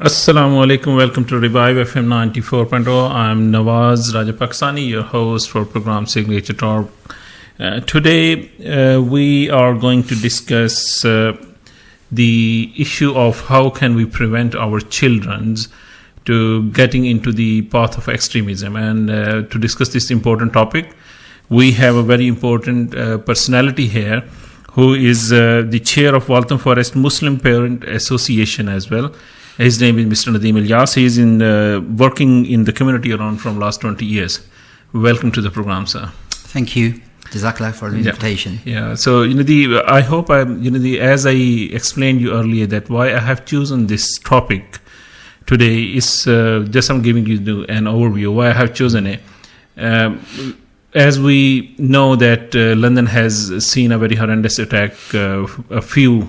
Assalamu alaikum. Welcome to Revive FM 94.0. I'm Nawaz Rajapakistani, your host for program Signature Talk. Today we are going to discuss the issue of how can we prevent our children to getting into the path of extremism. And to discuss this important topic, we have a very important personality here who is the chair of Waltham Forest Muslim Parent Association as well. His name is Mr. Nadeem Ilyas. He is working in the community around from last 20 years. Welcome to the program, sir. Thank you. Jazakallah for the invitation. Yeah. So, I hope as I explained you earlier that why I have chosen this topic today is just I'm giving you an overview why I have chosen it. As we know that London has seen a very horrendous attack a few,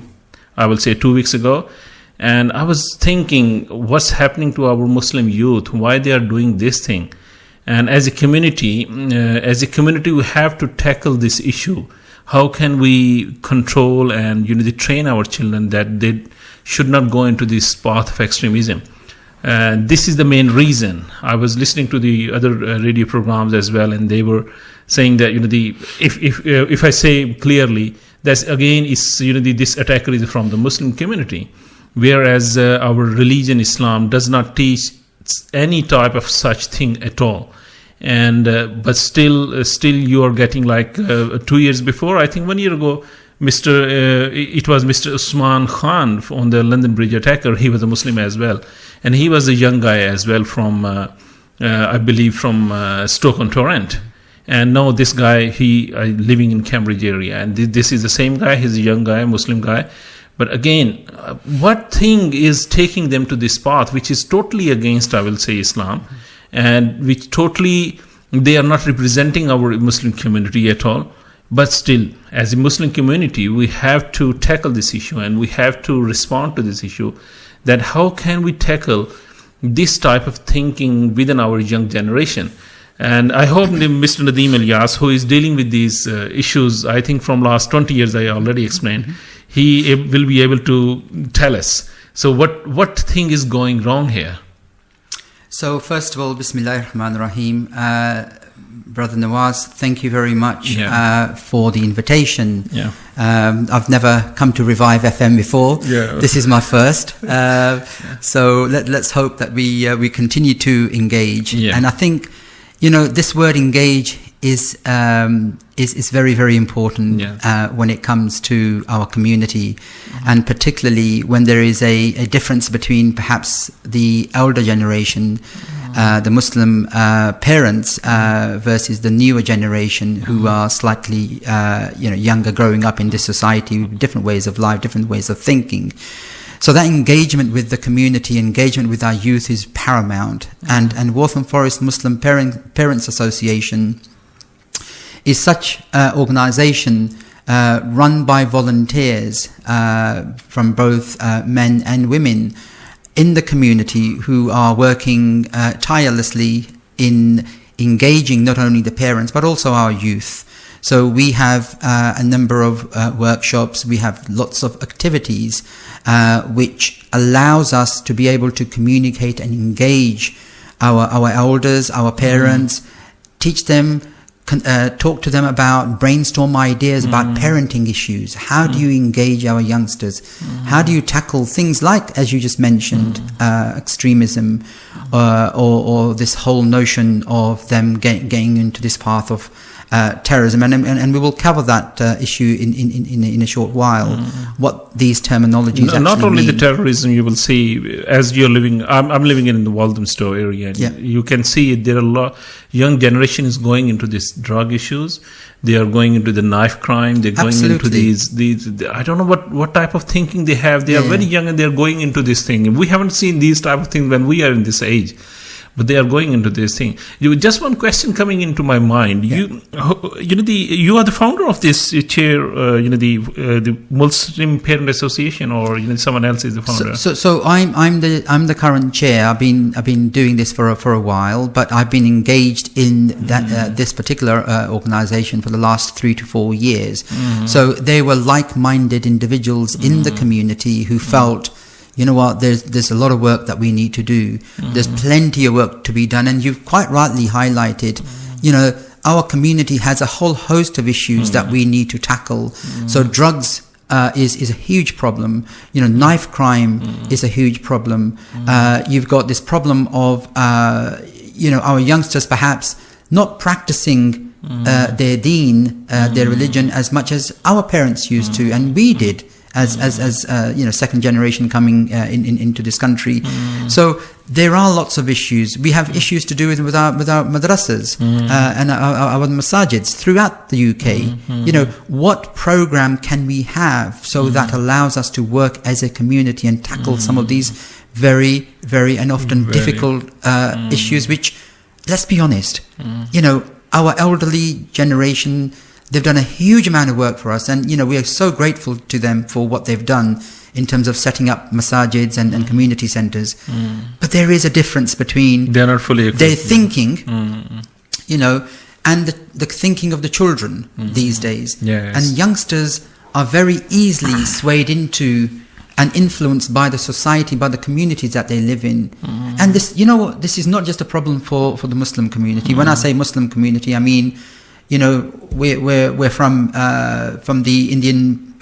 I will say 2 weeks ago. And I was thinking, what's happening to our Muslim youth? Why they are doing this thing? And as a community, we have to tackle this issue. How can we control and train our children that they should not go into this path of extremism? This is the main reason. I was listening to the other radio programs as well, and they were saying that if I say clearly, that's again is this attacker is from the Muslim community. Whereas our religion, Islam, does not teach any type of such thing at all. And but still you are getting like 2 years before, I think 1 year ago, it was Mr. Usman Khan on the London Bridge attacker. He was a Muslim as well. And he was a young guy as well from, I believe, from Stoke-on-Trent. And now this guy, he living in Cambridge area. And this is the same guy. He's a young guy, Muslim guy. But again, what thing is taking them to this path, which is totally against, I will say, Islam, and which totally, they are not representing our Muslim community at all. But still, as a Muslim community, we have to tackle this issue and we have to respond to this issue, that how can we tackle this type of thinking within our young generation. And I hope Mr. Nadeem Ilyas, who is dealing with these issues, I think from last 20 years, I already explained, he will be able to tell us. So what thing is going wrong here? So first of all, Bismillahir Rahmanir Rahim. Brother Nawaz, thank you very much for the invitation. Yeah. I've never come to Revive FM before. Yeah. This is my first. So let's hope that we continue to engage. Yeah. And I think, this word engage is very, very important when it comes to our community, and particularly when there is a difference between perhaps the elder generation, the Muslim parents, versus the newer generation who are slightly younger, growing up in this society with different ways of life, different ways of thinking. So that engagement with the community, engagement with our youth is paramount. And Waltham Forest Muslim Parents Association is such an organisation run by volunteers from both men and women in the community who are working tirelessly in engaging not only the parents but also our youth. So we have a number of workshops, we have lots of activities which allows us to be able to communicate and engage our elders, our parents, teach them, talk to them about, brainstorm ideas about parenting issues. How do you engage our youngsters? How do you tackle things like, as you just mentioned, extremism, or this whole notion of them getting into this path of terrorism, and we will cover that issue in a short while. What these terminologies actually not only mean. the terrorism, you will see as you're living. I'm living in the Waltham store area. And you can see there are a lot. Young generation is going into these drug issues. They are going into the knife crime. They're going into these. I don't know what type of thinking they have. They are very young and they are going into this thing. We haven't seen these type of things when we are in this age. But they are going into this thing. Just one question coming into my mind. You are the founder of this chair. The Muslim Parent Association, or someone else is the founder. So I'm the current chair. I've been doing this for a while, but I've been engaged in that this particular organisation for the last 3 to 4 years. So they were like-minded individuals in the community who felt, you know what, there's a lot of work that we need to do. There's plenty of work to be done. And you've quite rightly highlighted, you know, our community has a whole host of issues that we need to tackle. So drugs is a huge problem. You know, knife crime is a huge problem. You've got this problem of, you know, our youngsters perhaps not practicing their deen, their religion as much as our parents used to, and we did as you know, second generation coming into this country. So there are lots of issues. We have issues to do with our madrasas and our masajids throughout the UK. You know, what program can we have so that allows us to work as a community and tackle some of these very, very and often difficult issues, which, let's be honest, you know, our elderly generation, they've done a huge amount of work for us, and you know, we are so grateful to them for what they've done in terms of setting up masajids and community centres. But there is a difference between they're not fully equipped. Their thinking, you know, and the thinking of the children these days. Yes. And youngsters are very easily swayed into and influenced by the society, by the communities that they live in. And this, you know, this is not just a problem for the Muslim community. When I say Muslim community, I mean, you know, we're from the Indian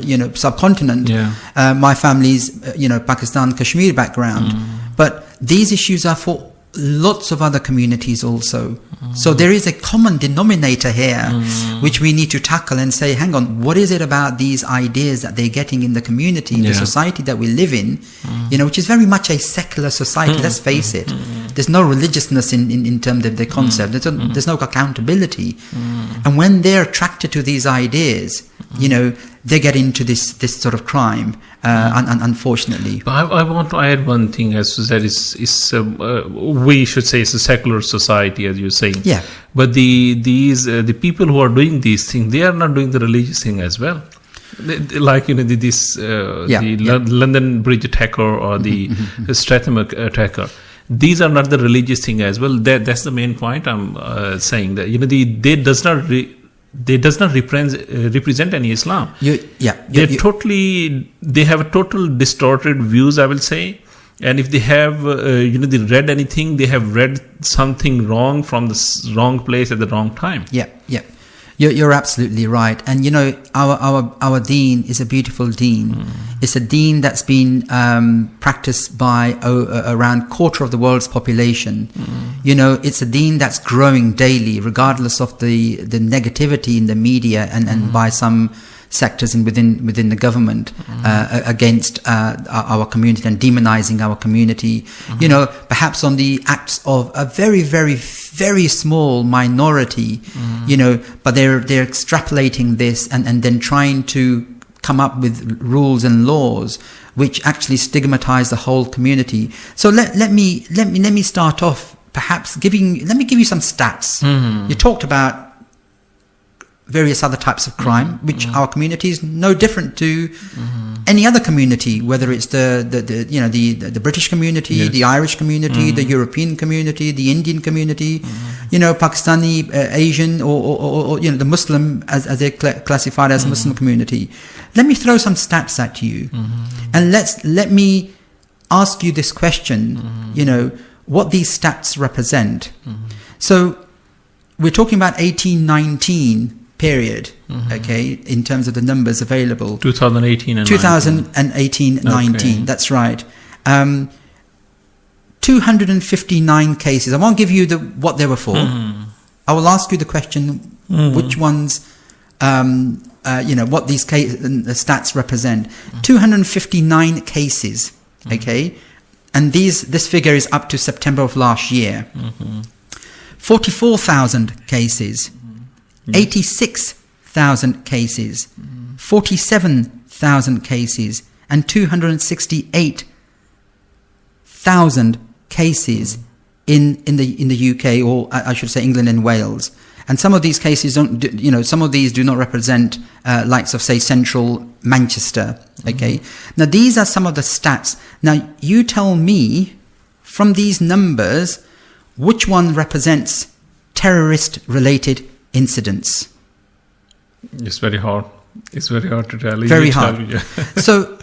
you know, subcontinent. My family's, you know, Pakistan, Kashmir background. But these issues are for lots of other communities also. So there is a common denominator here which we need to tackle and say, hang on, what is it about these ideas that they're getting in the community, the society that we live in, you know, which is very much a secular society, let's face it. There's no religiousness in terms of the concept. There's no accountability. And when they're attracted to these ideas, you know, they get into this sort of crime, unfortunately. But I want to add one thing, as that is we should say it's a secular society, as you're saying. Yeah. But the people who are doing these things, they are not doing the religious thing as well. Like, you know, the London Bridge attacker or the Streatham attacker. These are not the religious thing as well. That's the main point I'm saying, that, you know, they does not represent any Islam. They have a total distorted views, I will say. And if they have, you know, they read anything, they have read something wrong from the wrong place at the wrong time. You're absolutely right. And you know, our deen is a beautiful deen. It's a deen that's been practiced by around quarter of the world's population. You know, it's a deen that's growing daily, regardless of the negativity in the media and by some sectors within the government against our community and demonizing our community. You know, perhaps on the acts of a very, very, very small minority, you know, but they're extrapolating this and then trying to come up with rules and laws which actually stigmatize the whole community. So let me start off perhaps let me give you some stats. You talked about various other types of crime, which our community is no different to any other community, whether it's the British community, the Irish community, the European community, the Indian community, you know, Pakistani, Asian, or you know, the Muslim, as they're classified as Muslim community. Let me throw some stats at you, and let me ask you this question. You know, what these stats represent. So we're talking about 1819 period, okay, in terms of the numbers available. 2018 and 19. Okay. That's right. 259 cases. I won't give you what they were for. I will ask you the question, which ones, you know, what these stats represent. 259 cases, okay, and this figure is up to September of last year. 44,000 cases. 86,000 cases, 47,000 cases, and 268,000 cases in the UK, or I should say England and Wales. And some of these cases some of these do not represent likes of, say, central Manchester. Okay, now these are some of the stats. Now you tell me from these numbers which one represents terrorist-related incidents. It's very hard. It's very hard to tell. Very hard. So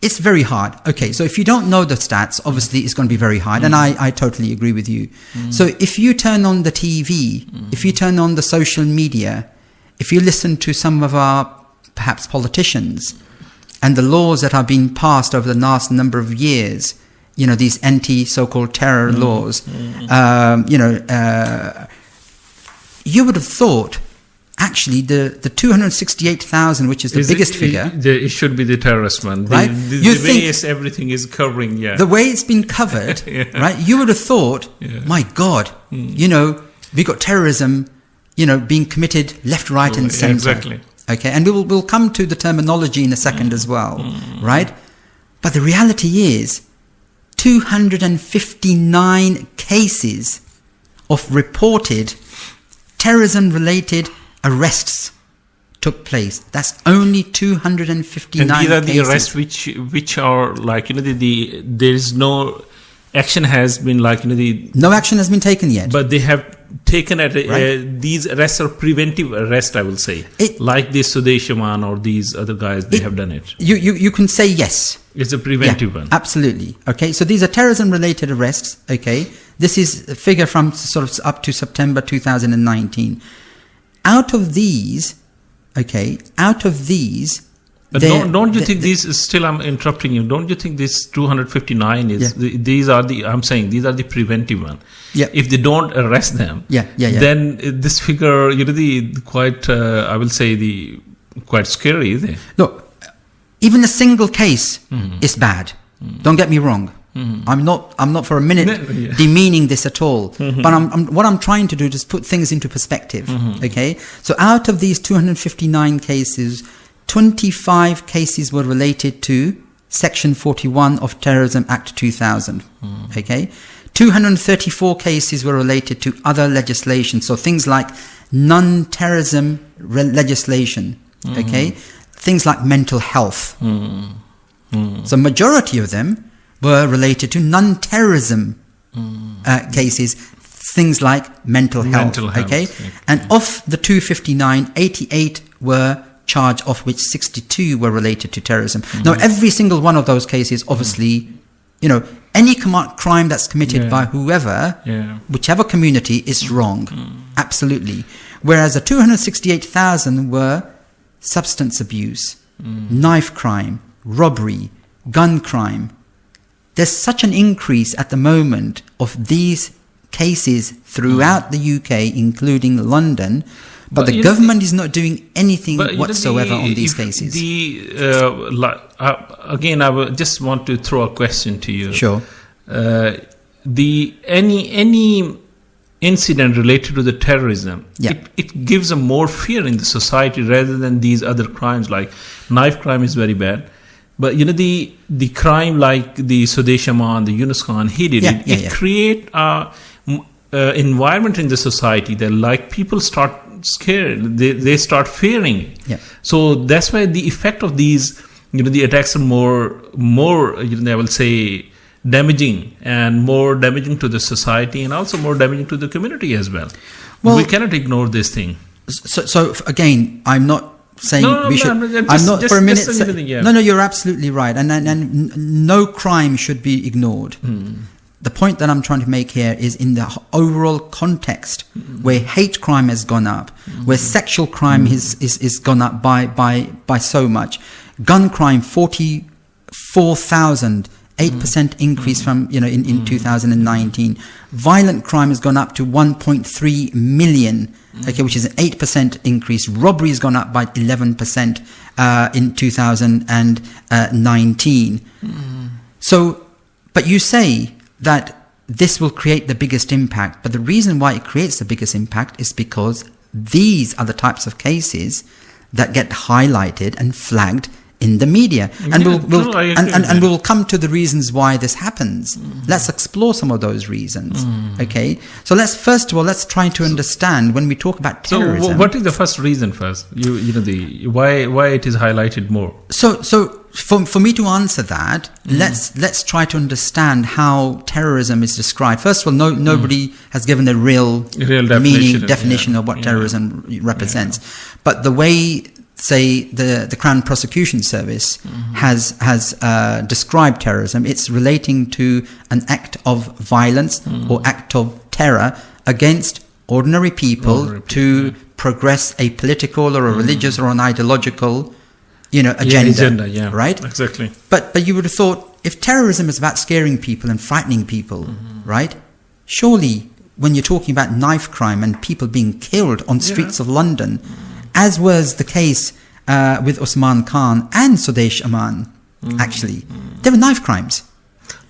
it's very hard. Okay, so if you don't know the stats, obviously it's going to be very hard. And I totally agree with you. So if you turn on the TV, if you turn on the social media, if you listen to some of our perhaps politicians and the laws that are being passed over the last number of years, you know, these so-called terror laws, you would have thought, actually, the 268,000, which is the biggest figure... It should be the terrorist one. Right? The way everything is covering, the way it's been covered, right? You would have thought, my God, you know, we got terrorism, you know, being committed left, right and centre. Exactly. Okay, and we'll come to the terminology in a second as well, right? But the reality is 259 cases of reported terrorism-related arrests took place. That's only 259 and these are the cases. arrests which are like, you know, there is no action has been like, you know, no action has been taken yet. But they have taken these arrests are preventive arrest, I will say. Like this Sudesh Aman or these other guys, they have done it. You can say yes. It's a preventive one. Absolutely. Okay, so these are terrorism-related arrests. Okay, this is a figure from sort of up to September 2019. Out of these, but don't you think these is still, I'm interrupting you, don't you think this 259 is, these are the preventive one. Yeah. If they don't arrest them, then this figure, you know, quite, I will say quite scary, isn't it? Look, even a single case is bad. Don't get me wrong. I'm not for a minute demeaning this at all. But what I'm trying to do is put things into perspective. Okay, so out of these 259 cases, 25 cases were related to Section 41 of Terrorism Act 2000. Okay, 234 cases were related to other legislation, so things like non-terrorism legislation. Okay, things like mental health. So majority of them were related to non-terrorism cases, things like mental health. Okay, and of the 259, 88 were charged, of which 62 were related to terrorism. Now, every single one of those cases, obviously, you know, any crime that's committed by whoever, whichever community, is wrong. Absolutely. Whereas the 268,000 were substance abuse, knife crime, robbery, gun crime. There's such an increase at the moment of these cases throughout the UK, including London, but the government is not doing anything whatsoever on these cases. Again, I just want to throw a question to you. Sure. Any incident related to the terrorism, it gives a more fear in the society rather than these other crimes. Like knife crime is very bad. But you know, the crime like the Sudesh Aman, the Yunus Khan, he did it. It create a environment in the society that like people start scared. They start fearing. So that's why the effect of these, you know, the attacks are more you know, I will say damaging and more damaging to the society and also more damaging to the community as well. We cannot ignore this thing. So again, I'm not saying we should. I'm not for a minute. No, you're absolutely right, and no crime should be ignored. The point that I'm trying to make here is in the overall context where hate crime has gone up, where sexual crime is gone up by so much, gun crime 44,000. 8% increase from, you know, in 2019. Violent crime has gone up to 1.3 million, okay, which is an 8% increase. Robbery has gone up by 11% in 2019. So, but you say that this will create the biggest impact, but the reason why it creates the biggest impact is because these are the types of cases that get highlighted and flagged in the media, and we'll come to the reasons why this happens. Let's explore some of those reasons. Okay, so let's try to understand when we talk about terrorism. So, what is the first reason first? You know, why it is highlighted more. So for me to answer that, let's try to understand how terrorism is described. First of all, nobody has given a real definition of what terrorism represents. But the way say the Crown Prosecution Service has described terrorism, it's relating to an act of violence or act of terror against ordinary people to progress a political or a religious or an ideological, agenda, right? Exactly. But you would have thought, if terrorism is about scaring people and frightening people, right? Surely, when you're talking about knife crime and people being killed on streets of London, as was the case with Usman Khan and Sudesh Aman, actually, there were knife crimes.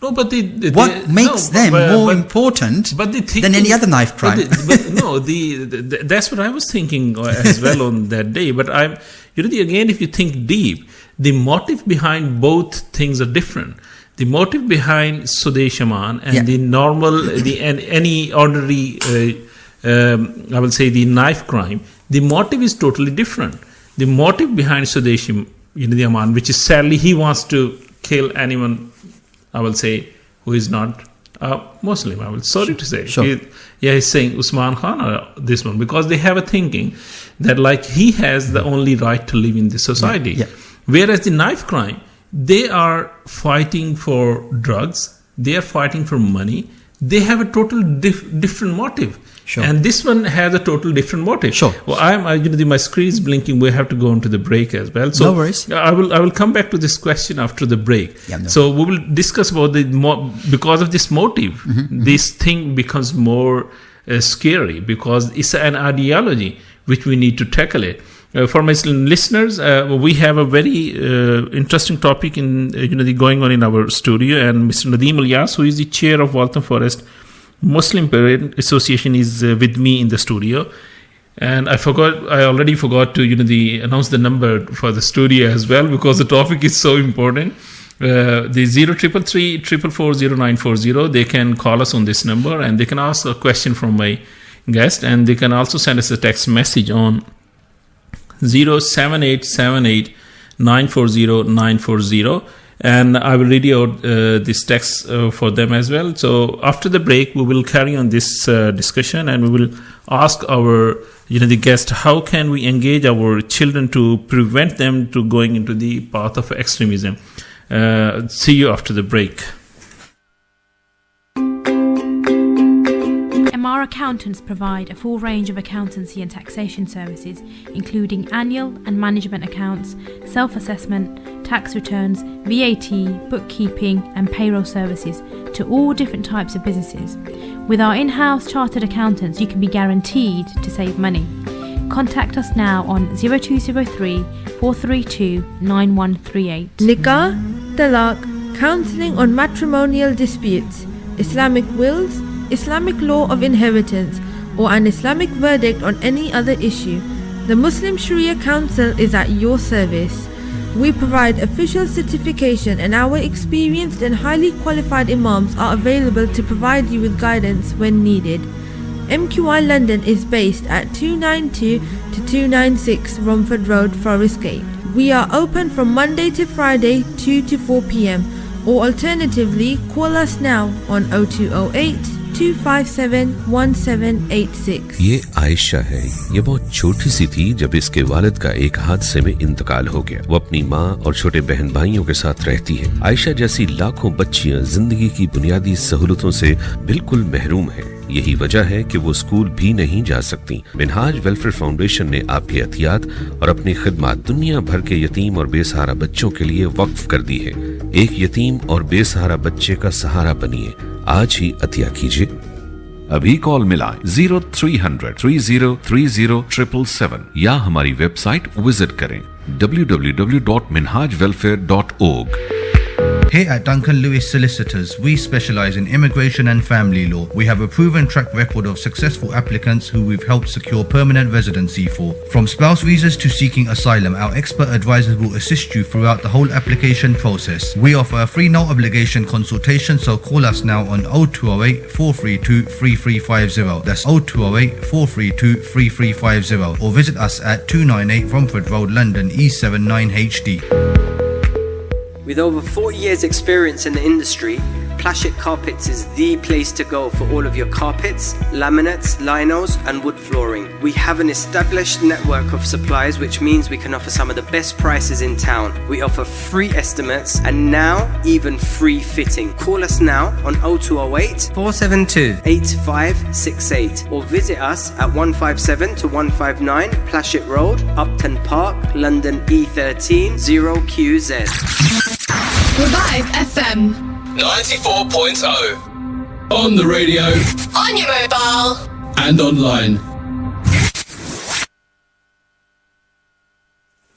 No, but what makes them more important than any other knife crime? That's what I was thinking as well on that day. But again, if you think deep, the motive behind both things are different. The motive behind Sudesh Aman and the normal, any ordinary, I will say the knife crime, the motive is totally different. The motive behind Sudesh Aman, which is sadly he wants to kill anyone, I will say, who is not a Muslim. I will sorry to say. Sure. He's saying Usman Khan or this one, because they have a thinking that like he has the only right to live in this society. Yeah. Whereas the knife crime, they are fighting for drugs, they are fighting for money, they have a total different motive. Sure. And this one has a total different motive. Sure. Well, my screen is blinking. We have to go on to the break as well. So no worries. I will come back to this question after the break. Yeah, no. So we will discuss about because of this motive, this thing becomes more scary because it's an ideology which we need to tackle it. For my listeners, we have a very interesting topic in going on in our studio, and Mr. Nadeem Ilyas, who is the chair of Waltham Forest Muslim Parent Association, is with me in the studio. And I already forgot to announce the number for the studio as well, because the topic is so important. The 0333 444 0940, they can call us on this number and they can ask a question from my guest, and they can also send us a text message on 07878 940 940, and I will read out this text for them as well. So after the break, we will carry on this discussion, and we will ask our the guest, how can we engage our children to prevent them to going into the path of extremism. See you after the break. Our accountants provide a full range of accountancy and taxation services, including annual and management accounts, self-assessment, tax returns, VAT, bookkeeping and payroll services to all different types of businesses. With our in-house chartered accountants, you can be guaranteed to save money. Contact us now on 0203 432 9138. Nikah, Talaq, counselling on matrimonial disputes, Islamic wills, Islamic law of inheritance, or an Islamic verdict on any other issue. The Muslim Sharia Council is at your service. We provide official certification, and our experienced and highly qualified imams are available to provide you with guidance when needed. MQI London is based at 292 to 296 Romford Road, Forest Gate. We are open from Monday to Friday 2 to 4 p.m. or alternatively call us now on 0208 257 1786. ये आयशा है। ये बहुत छोटी सी थी जब इसके वालिद का एक हादसे में इंतकाल हो गया। वो अपनी माँ और छोटे बहन भाइयों के साथ रहती है। आयशा जैसी लाखों बच्चियां जिंदगी की बुनियादी सहूलतों से बिल्कुल महरूम हैं। यही वजह है कि वो स्कूल भी नहीं जा सकती। मिनहाज वेलफेयर फाउंडेशन ने आपकी एहतियात और अपनी खिदमत दुनिया भर के यतीम और बेसहारा बच्चों के लिए वक्फ कर दी है। एक यतीम और बेसहारा बच्चे का सहारा बनिए। आज ही अतिया कीजिए। अभी कॉल मिलाएं 0300 3030 777 या हमारी वेबसाइट विजिट करें www.minhajwelfare.org. Here at Duncan Lewis Solicitors, we specialise in immigration and family law. We have a proven track record of successful applicants who we've helped secure permanent residency for. From spouse visas to seeking asylum, our expert advisors will assist you throughout the whole application process. We offer a free no obligation consultation, so call us now on 0208 432 3350. That's 0208 432 3350, or visit us at 298 Romford Road, London, E79HD. With over 40 years experience in the industry, Plastic Carpets is the place to go for all of your carpets, laminates, linos and wood flooring. We have an established network of suppliers, which means we can offer some of the best prices in town. We offer free estimates and now even free fitting. Call us now on 0208 472 8568 or visit us at 157 to 159 Plashet Road, Upton Park, London E13 0QZ. Revive FM 94.0 on the radio, on your mobile and online.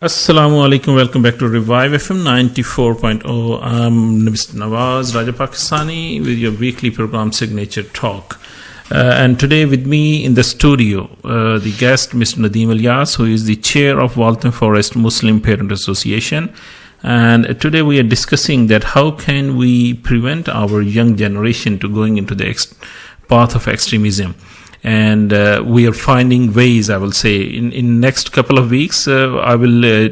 Assalamu alaikum, welcome back to Revive FM 94.0. I'm Mr. Nawaz, Rajapakistani, with your weekly program Signature Talk. And today with me in the studio, the guest, Mr. Nadeem Ilyas, who is the chair of Waltham Forest Muslim Parent Association. And today we are discussing that how can we prevent our young generation to going into the path of extremism. And we are finding ways, I will say. In next couple of weeks, I will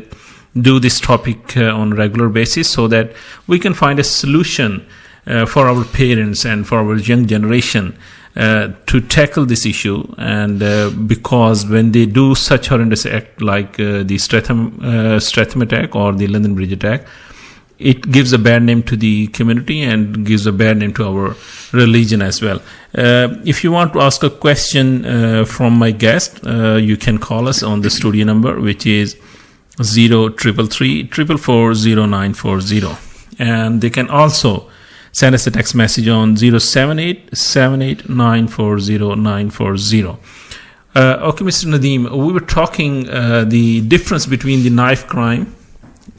do this topic on a regular basis so that we can find a solution for our parents and for our young generation to tackle this issue. And because when they do such horrendous act like the Streatham attack or the London Bridge attack, it gives a bad name to the community and gives a bad name to our religion as well. If you want to ask a question from my guest, you can call us on the studio number, which is 0333 444 0940. And they can also send us a text message on 078 78 940 940. Okay, Mr. Nadeem, we were talking the difference between the knife crime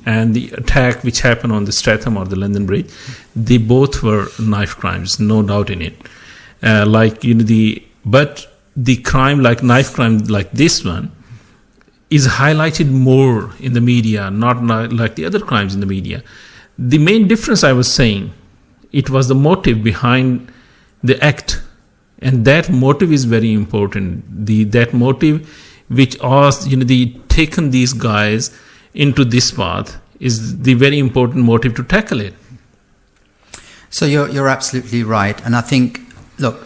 and the attack which happened on the Streatham or the London Bridge. They both were knife crimes, no doubt in it. But the crime, like knife crime, like this one, is highlighted more in the media, not like the other crimes in the media. The main difference, I was saying, it was the motive behind the act, and that motive is very important. That motive, which asked, taken these guys into this path, is the very important motive to tackle it. So you're absolutely right, and I think, look,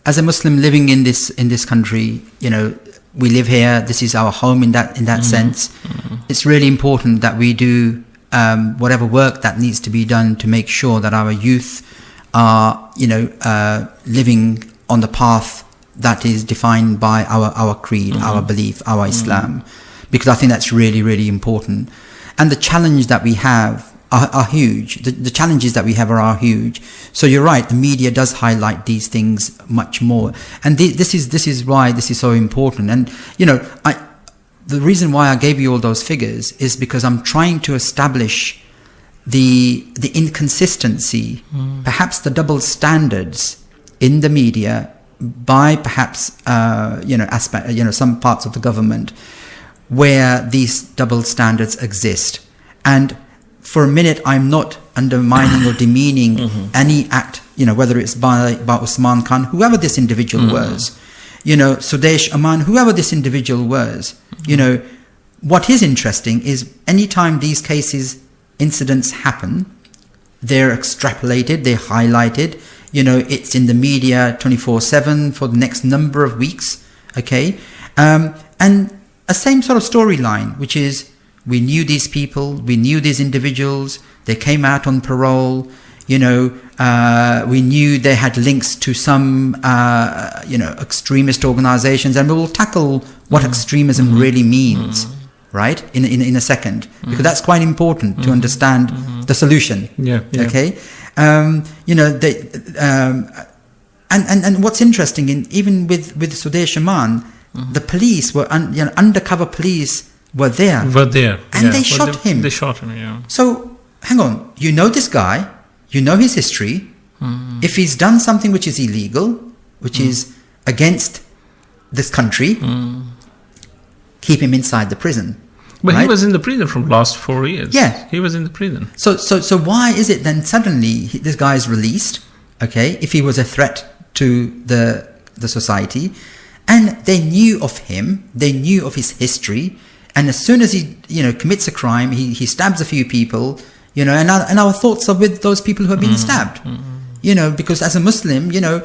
as a Muslim living in this country, we live here. This is our home in that sense. Mm-hmm. It's really important that we do whatever work that needs to be done to make sure that our youth are, living on the path that is defined by our creed, our belief, our Islam, because I think that's really, really important. And the challenge that we have are huge. The challenges that we have are huge. So you're right. The media does highlight these things much more, and this is why this is so important. And the reason why I gave you all those figures is because I'm trying to establish the inconsistency, perhaps the double standards in the media by perhaps some parts of the government where these double standards exist. And for a minute, I'm not undermining or demeaning any act, whether it's by Usman Khan, whoever this individual was, Sudesh Aman, whoever this individual was. What is interesting is anytime these incidents happen, they're extrapolated, they're highlighted, it's in the media 24/7 for the next number of weeks, okay? And a same sort of storyline, which is, we knew these people, we knew these individuals, they came out on parole, we knew they had links to some, extremist organizations, and we will tackle what extremism really means, right? In a second, because that's quite important to understand the solution. Yeah. Okay. And what's interesting, even with Sudesh Aman, the police were, undercover police were there. And they shot him. They shot him, yeah. So, hang on. This guy, his history. If he's done something which is illegal, which is against this country, keep him inside the prison. But right? he was in the prison for the last 4 years. Yeah. He was in the prison. So why is it then suddenly this guy is released, okay, if he was a threat to the society, and they knew of him, they knew of his history, and as soon as he, commits a crime, he stabs a few people, you know, and our thoughts are with those people who have been stabbed, you know, because as a Muslim, you know,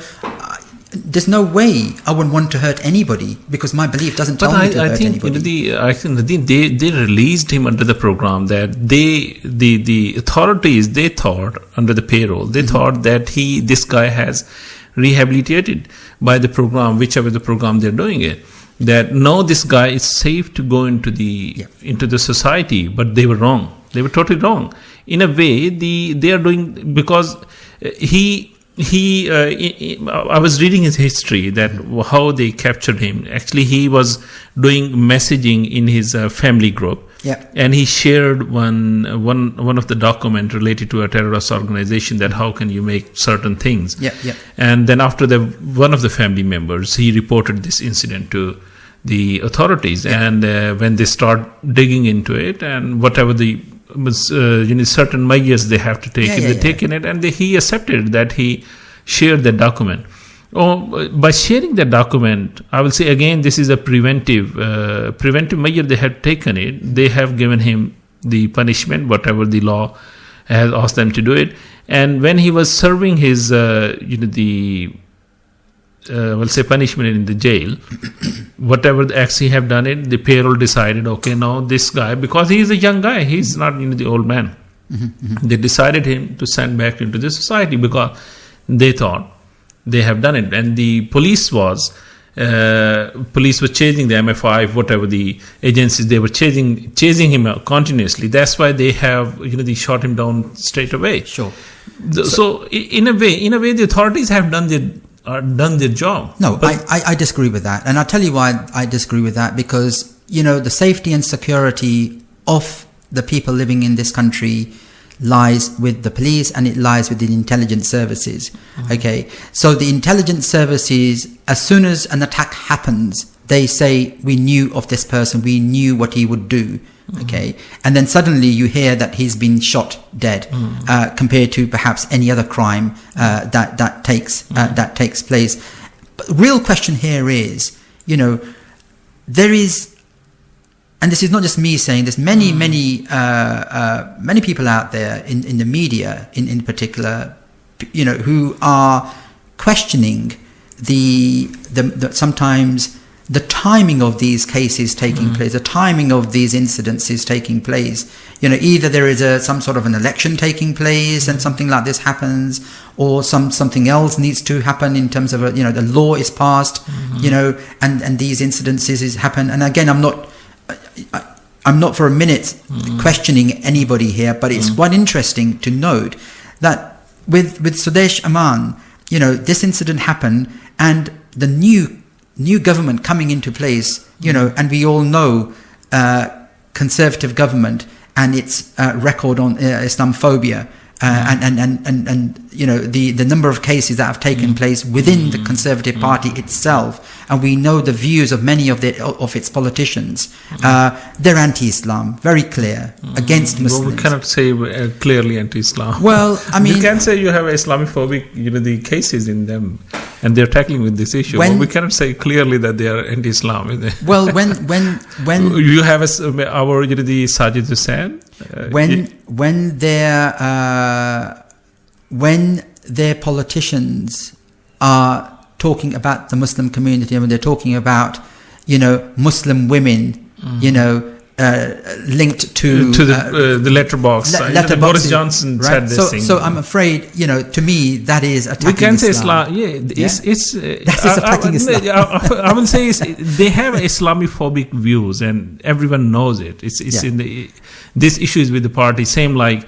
there's no way I would want to hurt anybody because my belief doesn't tell me to hurt anybody. I think they released him under the program that the authorities, they thought under the payroll, they thought that this guy has rehabilitated by the program, whichever the program they're doing it. That no, this guy is safe to go into the society, but they were wrong. They were totally wrong. In a way, they are doing because I was reading his history that how they captured him. Actually, he was doing messaging in his family group. Yeah. And he shared one of the document related to a terrorist organization that how can you make certain things. Yeah, yeah. And then after one of the family members, he reported this incident to the authorities. Yeah. And when they start digging into it and whatever certain measures they have to take, taken it, and he accepted that he shared that document. By sharing that document, I will say again, this is a preventive measure they had taken it. They have given him the punishment, whatever the law has asked them to do it. And when he was serving his, punishment in the jail, whatever the acts he have done it, the payroll decided, okay, now this guy, because he is a young guy, he's not the old man. They decided him to send back into the society because they thought they have done it. And the police was chasing the MI5, whatever the agencies, they were chasing him continuously. That's why they have, they shot him down straight away. Sure. So in a way, the authorities have done their job. No, I disagree with that. And I'll tell you why I disagree with that. Because, the safety and security of the people living in this country lies with the police and it lies with the intelligence services. Okay, so the intelligence services, as soon as an attack happens, they say, we knew of this person, we knew what he would do. Okay, and then suddenly you hear that he's been shot dead, compared to perhaps any other crime that takes place. But the real question here is, there is, and this is not just me saying, there's many people out there in the media, in particular, who are questioning the sometimes the timing of these cases taking place, the timing of these incidences taking place. Either there is some sort of an election taking place and something like this happens, or something else needs to happen in terms of the law is passed, and these incidences happen. And again, I'm not for a minute questioning anybody here, but it's quite interesting to note that with Sudesh Aman, this incident happened, and the new government coming into place, and we all know conservative government and its record on Islamophobia, and the number of cases that have taken place within the Conservative Party itself, and we know the views of many of its politicians. They're anti-Islam, very clear, against Muslims. Well, we cannot say clearly anti-Islam. Well, I mean, you can say you have Islamophobic, the cases in them, and they're tackling with this issue. But we cannot say clearly that they are anti-Islam. Well, when you have our the Sajid Hussain. When their politicians are talking about the Muslim community, and when they're talking about Muslim women, linked to the letterbox. Boris Johnson said this thing. So I'm afraid, to me, that is attacking Islam. We can say Islam. That is attacking Islam. I will say they have Islamophobic views, and everyone knows it. It's in this issue is with the party. Same like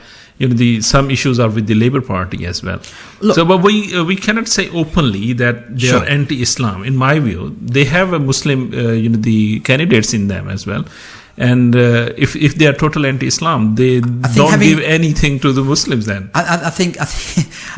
some issues are with the Labour Party as well. Look, but we cannot say openly that they are anti-Islam. In my view, they have a Muslim the candidates in them as well. And if they are total anti-Islam, they don't give anything to the Muslims. Then I think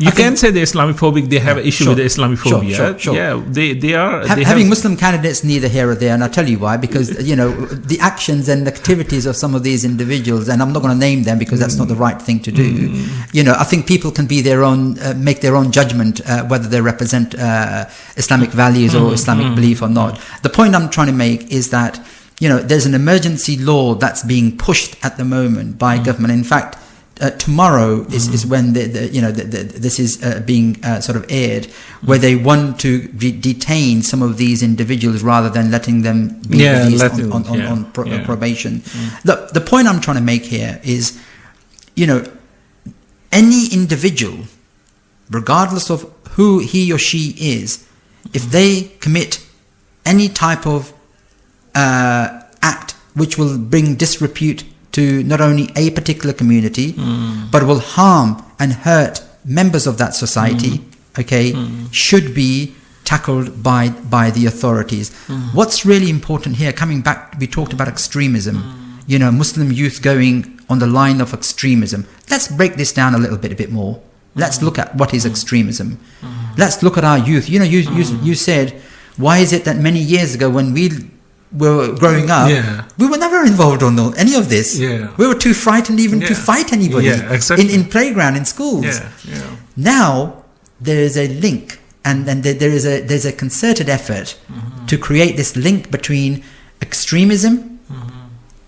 you can say they're Islamophobic. They have an issue with the Islamophobia. Sure. Yeah, they are. Having Muslim candidates neither here or there, and I'll tell you why. Because the actions and activities of some of these individuals, and I'm not going to name them because that's not the right thing to do. I think people can be their own, make their own judgment whether they represent Islamic values or Islamic belief or not. The point I'm trying to make is that there's an emergency law that's being pushed at the moment by government. In fact, tomorrow is when this is being sort of aired, where they want to detain some of these individuals rather than letting them be released on probation. The point I'm trying to make here is, any individual, regardless of who he or she is, if they commit any type of act which will bring disrepute to not only a particular community, but will harm and hurt members of that society, should be tackled by the authorities. What's really important here, coming back, we talked about extremism, Muslim youth going on the line of extremism. Let's break this down a bit more. Let's look at what is extremism. Let's look at our youth. You said, why is it that many years ago when we were growing up, we were never involved on any of this. We were too frightened even to fight anybody in playground, in schools. Now there is a link, and there's a concerted effort to create this link between extremism,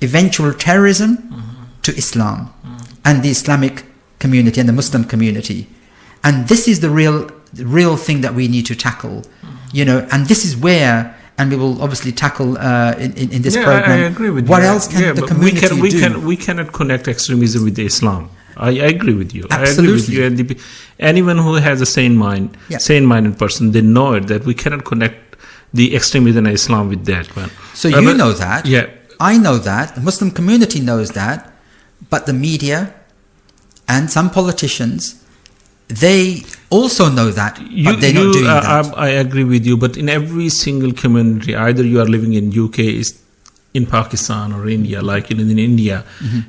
eventual terrorism, to Islam and the Islamic community and the Muslim community. And this is the real thing that we need to tackle, and this is where. And we will obviously tackle in this program. I agree with you. What else can the community do? We cannot connect extremism with Islam. I agree with you. Absolutely. I agree with you. And anyone who has a sane-minded person, they know it, that we cannot connect the extremism and Islam with that one. So know that. Yeah. I know that. The Muslim community knows that. But the media and some politicians, they also know that, but they're not doing that. I agree with you, but in every single community, either you are living in UK, in Pakistan or India, like in India,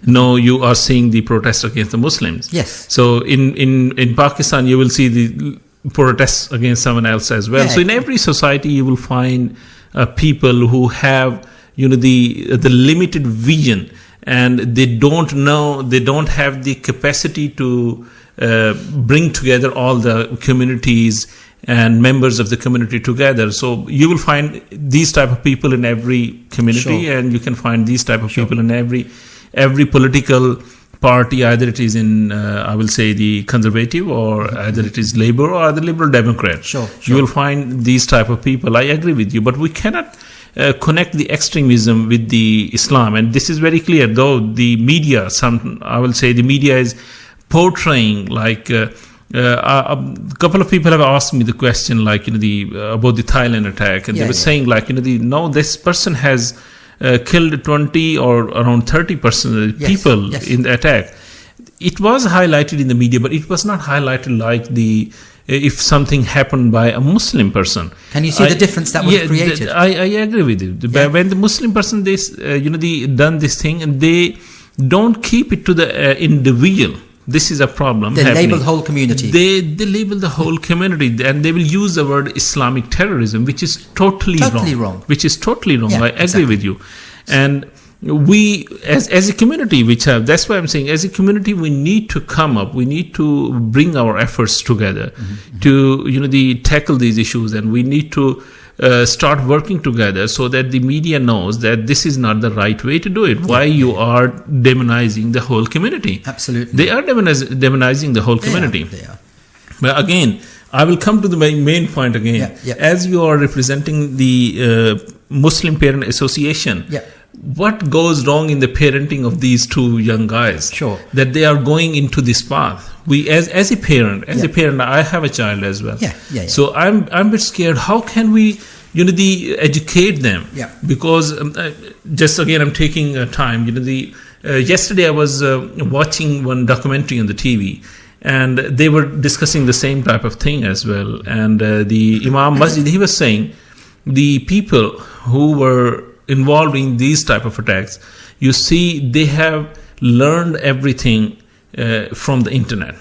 you are seeing the protests against the Muslims. Yes. So in Pakistan, you will see the protests against someone else as well. So in every society, you will find people who have the limited vision, and they don't have the capacity to bring together all the communities and members of the community together. So you will find these type of people in every community, and you can find these type of people in every political party, either it is in I will say the Conservative, or either it is Labour or the Liberal Democrat. You will find these type of people. I agree with you, but we cannot connect the extremism with the Islam, and this is very clear. Though the media, I will say the media is portraying like a couple of people have asked me the question, like about the Thailand attack, and they were saying like this person has killed 20 or around 30% people in the attack. It was highlighted in the media, but it was not highlighted like if something happened by a Muslim person. Can you see the difference that was created? I agree with you. When the Muslim person done this thing, and they don't keep it to the individual. This is a problem. They label the whole community. They label the whole community, and they will use the word Islamic terrorism, which is totally wrong. Which is totally wrong. I agree with you. And we, as a community, that's why I'm saying, as a community, we need to come up. We need to bring our efforts together to tackle these issues, and we need to start working together so that the media knows that this is not the right way to do it. Why you are demonizing the whole community? Absolutely. They are demonizing the whole community. They are. But again, I will come to the main point again. As you are representing the Muslim Parent Association, what goes wrong in the parenting of these two young guys? That they are going into this path. We, as a parent, I have a child as well. So I'm a bit scared. How can we, educate them? Because just again, I'm taking time. Yesterday I was watching one documentary on the TV, and they were discussing the same type of thing as well. And the Imam Masjid, he was saying the people who were involved in these type of attacks, you see, they have learned everything from the internet.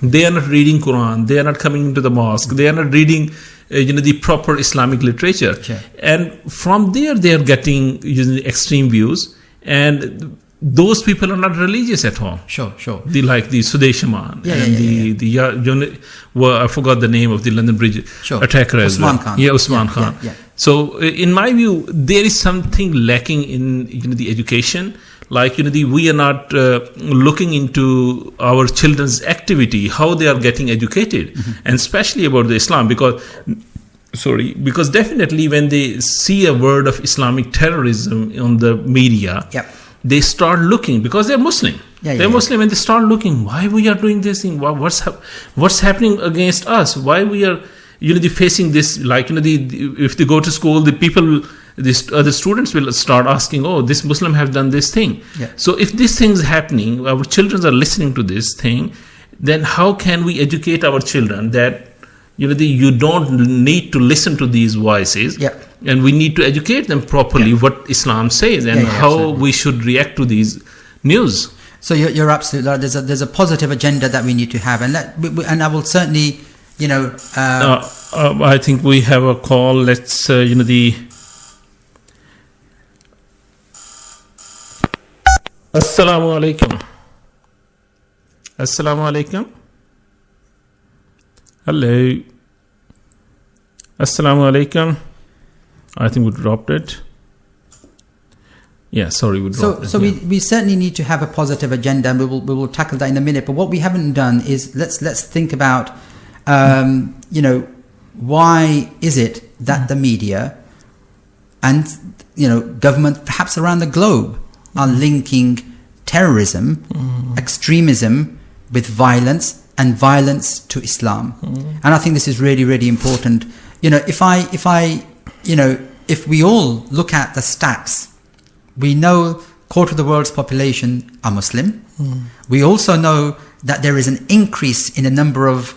They are not reading Quran, they are not coming into the mosque, they are not reading the proper Islamic literature, and from there they are getting extreme views, and those people are not religious at all. Like the Sudeshaman and I forgot the name of the London Bridge attacker as well. Usman Khan. So in my view, there is something lacking in the education. like we are not looking into our children's activity, how they are getting educated, and especially about the Islam, because definitely when they see a word of Islamic terrorism on the media, they start looking, because they're Muslim. They're Muslim, and they start looking, why we are doing this thing, what's happening against us, why we are facing this, like if they go to school, the students will start asking, oh, this Muslim have done this thing. So if this thing is happening, our children are listening to this thing, then how can we educate our children that you don't need to listen to these voices, and we need to educate them properly what Islam says and how we should react to these news. So you're absolutely right. There's a positive agenda that we need to have, and I will certainly, I think we have a call. Let's Assalamu alaikum. Assalamu alaikum. Hello. Assalamu alaikum. I think we dropped it. Yeah, sorry, we dropped it. So we certainly need to have a positive agenda, and we will tackle that in a minute. But what we haven't done is let's think about why is it that the media and government perhaps around the globe are linking terrorism, extremism with violence, and violence to Islam. And I think this is really, really important. If we all look at the stats, we know a quarter of the world's population are Muslim. We also know that there is an increase in the number of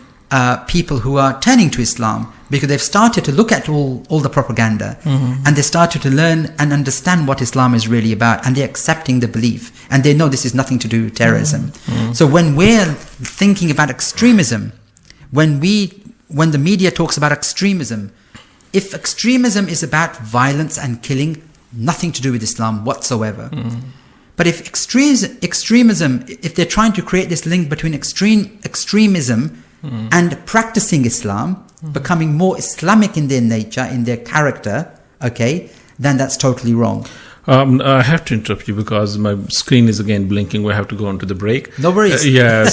people who are turning to Islam, because they've started to look at all the propaganda, and they started to learn and understand what Islam is really about, and they're accepting the belief, and they know this is nothing to do with terrorism. So when we're thinking about extremism, when the media talks about extremism, if extremism is about violence and killing, nothing to do with Islam whatsoever. But if extremism, if they're trying to create this link between extremism and practicing Islam, becoming more Islamic in their nature, in their character, then that's totally wrong. I have to interrupt you because my screen is again blinking. We have to go on to the break. No worries.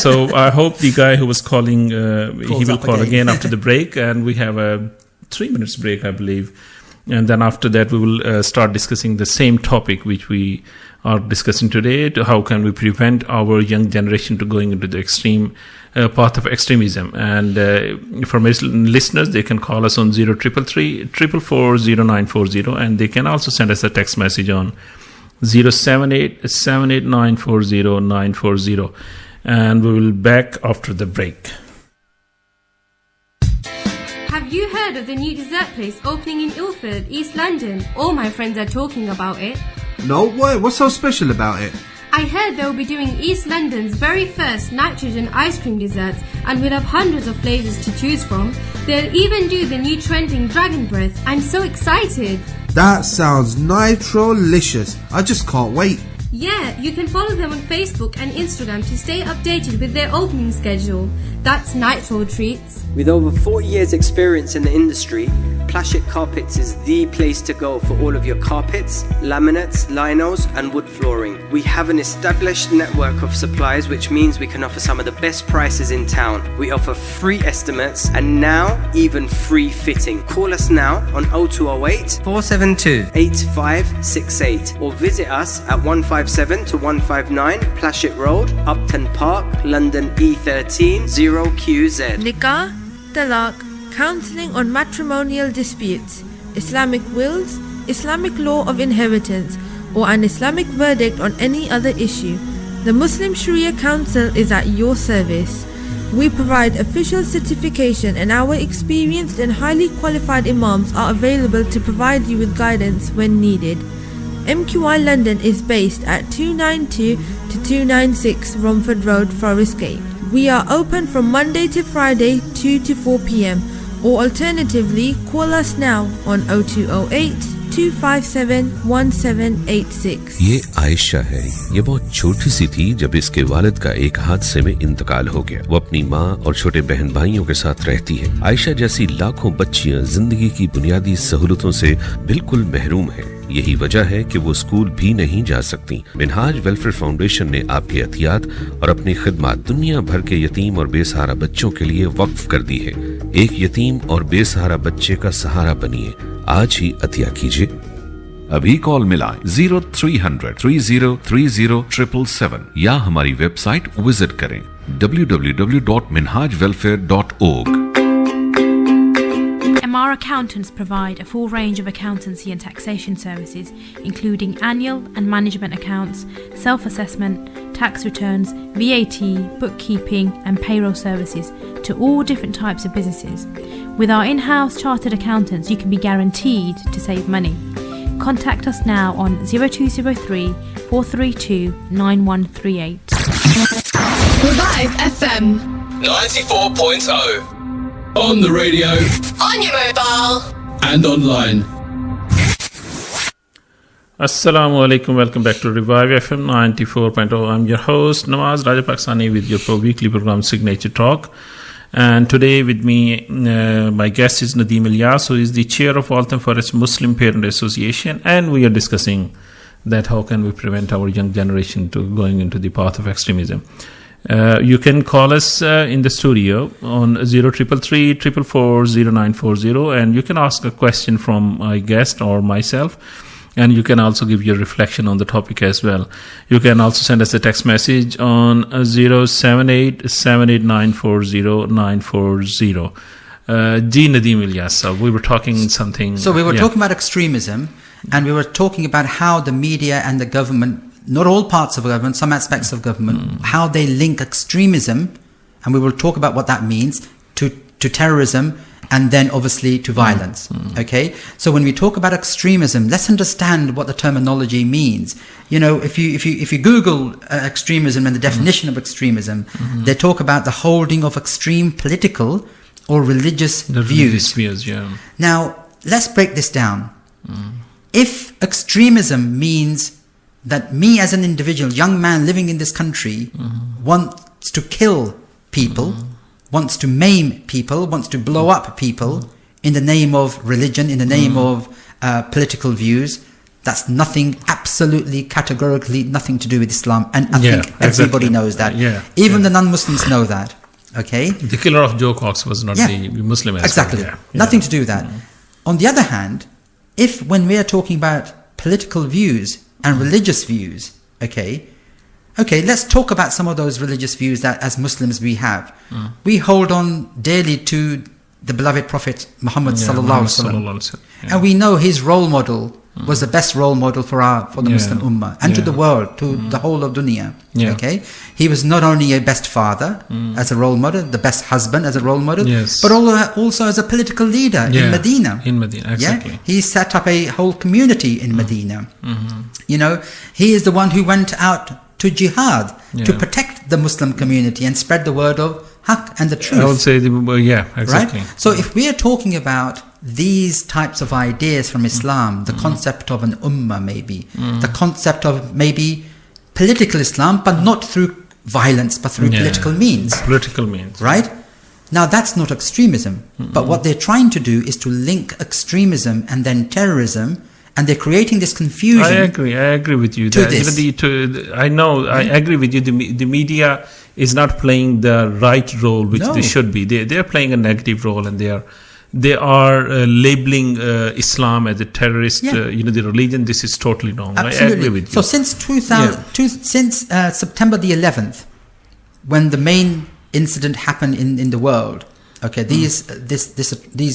So I hope the guy who was calling, he will call again after the break, and we have a 3 minutes break, I believe. And then after that, we will start discussing the same topic which we are discussing today. How can we prevent our young generation to going into the extreme path of extremism? And for listeners, they can call us on 0333 444 0940, and they can also send us a text message on 078 789 40940. And we will be back after the break. Have you heard of the new dessert place opening in Ilford, East London? All my friends are talking about it. No, what's so special about it? I heard they'll be doing East London's very first nitrogen ice cream desserts, and we'll have hundreds of flavours to choose from. They'll even do the new trending Dragon Breath. I'm so excited. That sounds nitro-licious. I just can't wait. Yeah, you can follow them on Facebook and Instagram to stay updated with their opening schedule. That's Nitro Treats. With over 40 years experience in the industry, Plastic Carpets is the place to go for all of your carpets, laminates, linos and wood flooring. We have an established network of suppliers, which means we can offer some of the best prices in town. We offer free estimates and now even free fitting. Call us now on 0208 472 8568 or visit us at 157 to 159 Plashet Road, Upton Park, London E13 0QZ. Nikah, talaq, counselling on matrimonial disputes, Islamic wills, Islamic law of inheritance, or an Islamic verdict on any other issue. The Muslim Sharia Council is at your service. We provide official certification, and our experienced and highly qualified imams are available to provide you with guidance when needed. MQI London is based at 292 to 296 Romford Road, Forest Gate. We are open from Monday to Friday 2 to 4 p.m. or alternatively call us now on 0208 257 1786. ये आयशा है। ये बहुत छोटी सी थी जब इसके वालिद का एक हादसे में इंतकाल हो गया। वो अपनी माँ और छोटे बहन भाइयों के साथ रहती है। आयशा जैसी लाखों बच्चियां जिंदगी की बुनियादी सहूलतों से बिल्कुल महरूम हैं। यही वजह है कि वो स्कूल भी नहीं जा सकती। मिनहाज वेलफेयर फाउंडेशन ने आपके एहतियात और अपनी खिदमत दुनिया भर के यतीम और बेसहारा बच्चों के लिए वक्फ कर दी है। एक यतीम और बेसहारा बच्चे का सहारा बनिए। आज ही अतिया कीजिए। अभी कॉल मिलाएं 0300 3030 या हमारी वेबसाइट विजिट करें www.minhajwelfare.org। MR Accountants provide a full range of accountancy and taxation services, including annual and management accounts, self-assessment, tax returns, VAT, bookkeeping and payroll services to all different types of businesses. With our in-house chartered accountants, you can be guaranteed to save money. Contact us now on 0203 432 9138. Revive FM 94.0. On the radio. On your mobile. And online. Assalamu alaikum. Welcome back to Revive FM 94.0. I'm your host Nawaz Rajapakistani with your weekly program Signature Talk. And today with me, my guest is Nadeem Ilyas, who is the chair of Waltham Forest Muslim Parent Association, and we are discussing that how can we prevent our young generation to going into the path of extremism. You can call us in the studio on 0333 444 0940, and you can ask a question from my guest or myself. And you can also give your reflection on the topic as well. You can also send us a text message on 078 78940 G. Nadeem Ilyas, we were talking something. So we were talking about extremism, and we were talking about how the media and the government, not all parts of government, some aspects of government, how they link extremism, and we will talk about what that means, to terrorism, and then obviously to violence. Okay, so when we talk about extremism, let's understand what the terminology means. You know, if you Google extremism and the definition of extremism, they talk about the holding of extreme political or religious views. Now let's break this down. If extremism means that me as an individual, young man living in this country, wants to kill people, wants to maim people, wants to blow up people in the name of religion, in the name of political views, that's nothing, absolutely, categorically nothing to do with Islam. And I think everybody knows that. Even the non-Muslims know that. Okay? The killer of Joe Cox was not the Muslim aspect. Exactly. Nothing to do with that. On the other hand, if when we are talking about political views and religious views, okay, let's talk about some of those religious views that as Muslims we have. We hold on daily to the beloved Prophet Muhammad sallallahu alaihi wasallam, and we know his role model was the best role model for the Muslim Ummah and to the world, to the whole of dunya. Okay, he was not only a best father as a role model, the best husband as a role model, but also as a political leader in Medina. Exactly. He set up a whole community in Medina. You know, he is the one who went out to jihad to protect the Muslim community and spread the word of haqq and the truth. I would say, exactly. Right? So if we are talking about these types of ideas from Islam, the concept of an ummah maybe, the concept of maybe political Islam, but not through violence, but through political means. Political means. Right? Now that's not extremism, but what they're trying to do is to link extremism and then terrorism, and they're creating this confusion. I agree with you. I agree with you. The media is not playing the right role which they should be. They're playing a negative role, and they are labeling Islam as a terrorist. The religion. This is totally wrong. Absolutely. I agree with you. So since September the 11th, when the main incident happened in the world, okay, these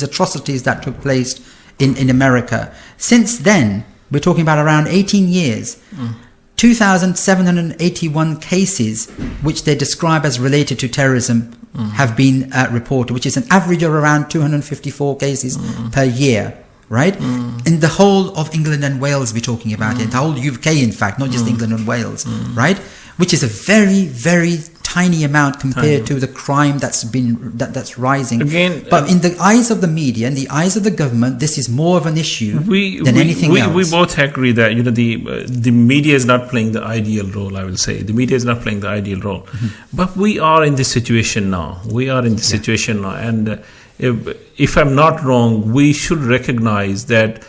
atrocities that took place in America. Since then, we're talking about around 18 years, 2,781 cases which they describe as related to terrorism have been reported, which is an average of around 254 cases per year, right? In the whole of England and Wales we're talking about it, the whole UK in fact, not just England and Wales, right? Which is a very, very tiny amount compared to the crime that's rising. Again, but in the eyes of the media, in the eyes of the government, this is more of an issue than anything else. We both agree that the media is not playing the ideal role. I will say the media is not playing the ideal role, but we are in this situation now. And if I'm not wrong, we should recognize that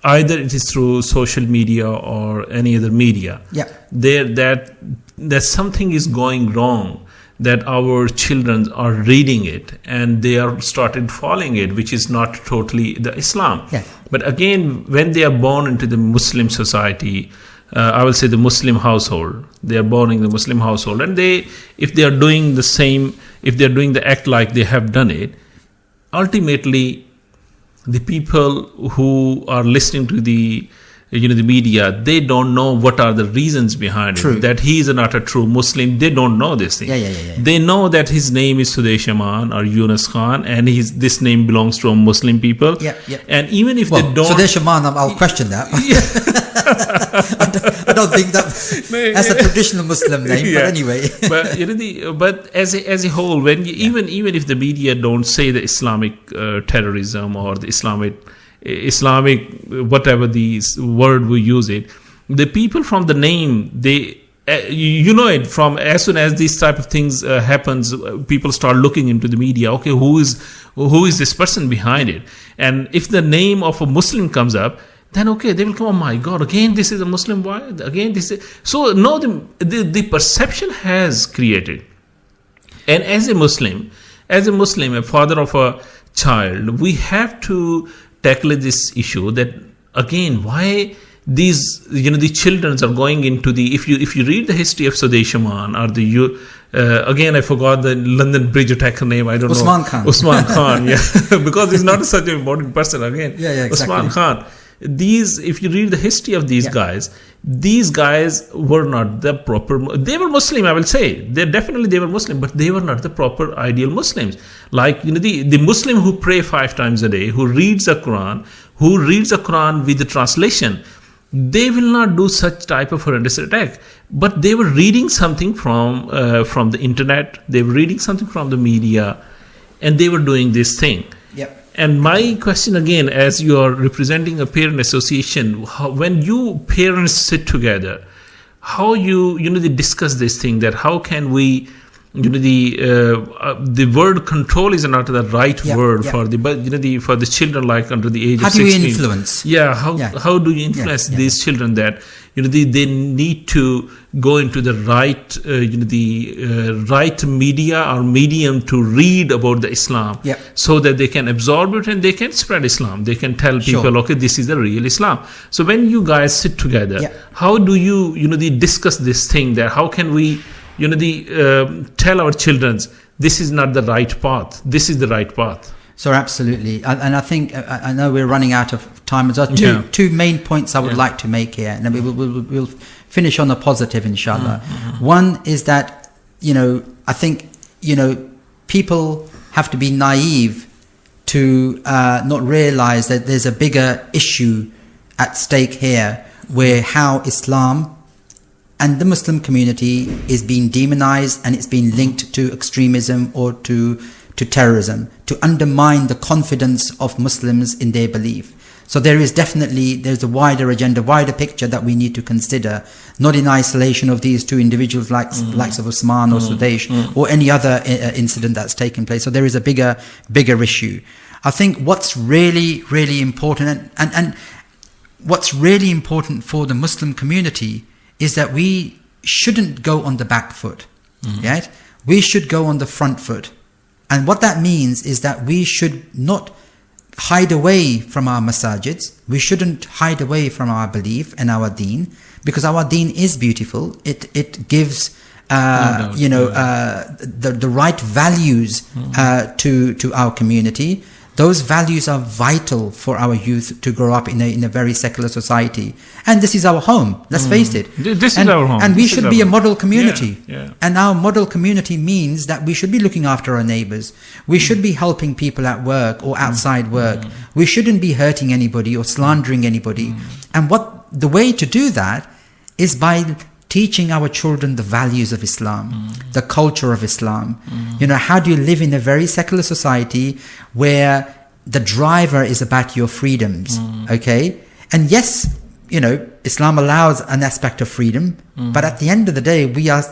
either it is through social media or any other media. Yeah. That something is going wrong, that our children are reading it and they are started following it, which is not totally the Islam. Yeah. But again, when they are born into the Muslim society, I will say the Muslim household, they are born in the Muslim household, and if they are doing the same, if they are doing the act like they have done it, ultimately the people who are listening to the media, they don't know what are the reasons behind True. it. That he is not a true Muslim. They don't know this thing. Yeah. They know that his name is Sudesh Aman or Yunus Khan, and this name belongs to Muslim people. Yeah. And even if they don't, Sudesh Aman, I'll question that. I don't think that's a traditional Muslim name. But anyway, but as a whole, when even if the media don't say the Islamic terrorism or the Islamic whatever the word we use it, the people from the name, they it from as soon as these type of things happens, people start looking into the media. Okay, who is this person behind it? And if the name of a Muslim comes up, then okay, they will come, oh my God, again this is a Muslim boy, again this is. So no, the perception has created. And as a Muslim, a father of a child, we have to tackle this issue that again, why these the children are going into the, if you read the history of Sudesh Aman or again I forgot the London Bridge attacker name, I don't Usman know. Usman Khan, yeah, because he's not such an important person again. Yeah, exactly. Usman Khan. If you read the history of these guys were not the proper, they were Muslim, I will say. They were Muslim, but they were not the proper ideal Muslims. Like, the Muslim who pray 5 times a day, who reads the Quran with the translation, they will not do such type of horrendous attack. But they were reading something from the internet, they were reading something from the media, and they were doing this thing. Yep. And my question again, as you are representing a parent association, when you parents sit together, how they discuss this thing, that how can we, the word control is not the right word for for the children like under the age of 16. How do you influence? How do you influence these children that they need to go into the right right media or medium to read about the Islam, so that they can absorb it and they can spread Islam. They can tell people, okay, this is the real Islam. So when you guys sit together, how do you discuss this thing, that how can we tell our children this is not the right path, this is the right path? So absolutely, and I think I know we're running out of time. There's two main points I would like to make here, and we'll finish on a positive, inshallah. One is that I think people have to be naive to not realize that there's a bigger issue at stake here, where how Islam and the Muslim community is being demonized and it's being linked to extremism or to terrorism, to undermine the confidence of Muslims in their belief. So there's a wider agenda, wider picture that we need to consider, not in isolation of these two individuals likes of Usman or Sudesh or any other incident that's taken place. So there is a bigger issue. I think what's really, really important and what's really important for the Muslim community is that we shouldn't go on the back foot. Right? We should go on the front foot. And what that means is that we should not hide away from our masajids. We shouldn't hide away from our belief and our deen, because our deen is beautiful. It gives the right values to our community. Those values are vital for our youth to grow up in a very secular society. And this is our home, let's face it. This is our home. And we should be a model community. Yeah. And our model community means that we should be looking after our neighbors. We should be helping people at work or outside work. We shouldn't be hurting anybody or slandering anybody. And the way to do that is by teaching our children the values of Islam, the culture of Islam. How do you live in a very secular society where the driver is about your freedoms, okay? And yes, Islam allows an aspect of freedom, but at the end of the day, we are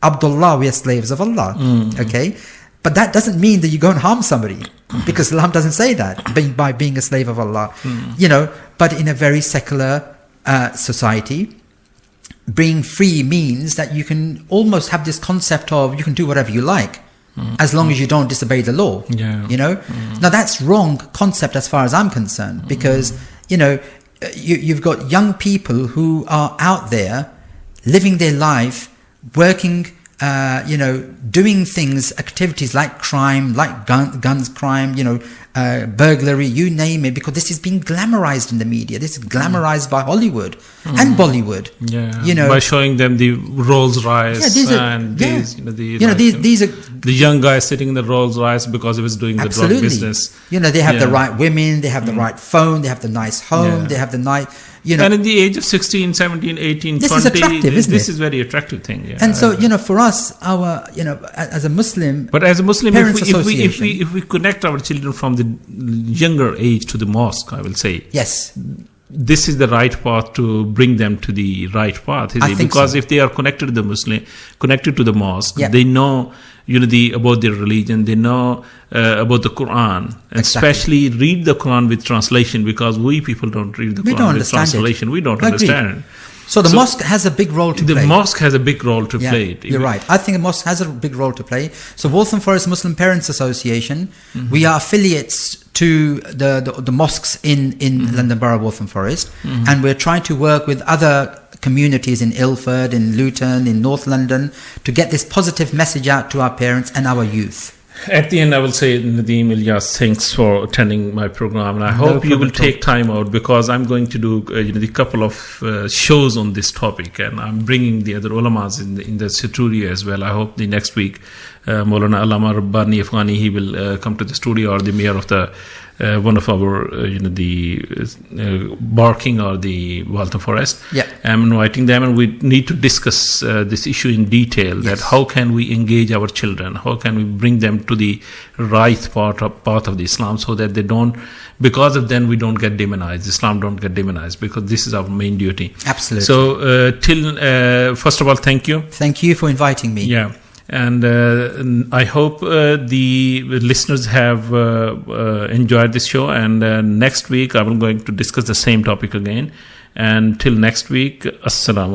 Abdullah, we are slaves of Allah, okay? But that doesn't mean that you go and harm somebody, because Islam doesn't say that, by being a slave of Allah. You know, but in a very secular society, being free means that you can almost have this concept of you can do whatever you like, as long as you don't disobey the law. You know, now that's wrong concept as far as I'm concerned, because you know, you've got young people who are out there living their life, working, you know, doing things, activities like crime, like guns crime, you know, burglary, you name it, because this is being glamorized in the media. This is glamorized by Hollywood and Bollywood. You know, by showing them the Rolls Royce these are the young guy sitting in the Rolls Royce because he was doing the drug business. You know, they have the right women, they have the right phone, they have the nice home, they have the nice. You know, and in the age of 16, 17, 18, this 20, is attractive, isn't this it? is very attractive thing. And so, you know, for us, our, you know, as a Muslim, but as a Muslim, if we connect our children from the younger age to the mosque, I will say, yes, this is the right path to bring them to the right path. Because if they are connected to the Muslim, connected to the mosque, they know, you know, about their religion, they know about the Quran, and especially read the Quran with translation, because we people don't read the Quran with translation. We don't understand. So the mosque has a big role to play. The mosque has a big role to play. You're right. I think the mosque has a big role to play. So Waltham Forest Muslim Parents Association, we are affiliates to the mosques in London Borough, Waltham Forest, and we're trying to work with other communities in Ilford, in Luton, in North London, to get this positive message out to our parents and our youth. At the end, I will say, Nadeem, Ilyas, thanks for attending my program, and I hope you will take time out, because I'm going to do the couple of shows on this topic, and I'm bringing the other ulamas in the studio as well. I hope the next week, Maulana Allama Rabbani Afghani, he will come to the studio, or the mayor of the one of our the Barking or the Waltham Forest. I'm inviting them, and we need to discuss this issue in detail, that how can we engage our children, how can we bring them to the right path of the Islam, so that they don't, because of them we don't get demonized, Islam don't get demonized, because this is our main duty. Absolutely. So first of all, thank you for inviting me. And I hope the listeners have enjoyed this show, and next week I'm going to discuss the same topic again. And till next week, Assalamu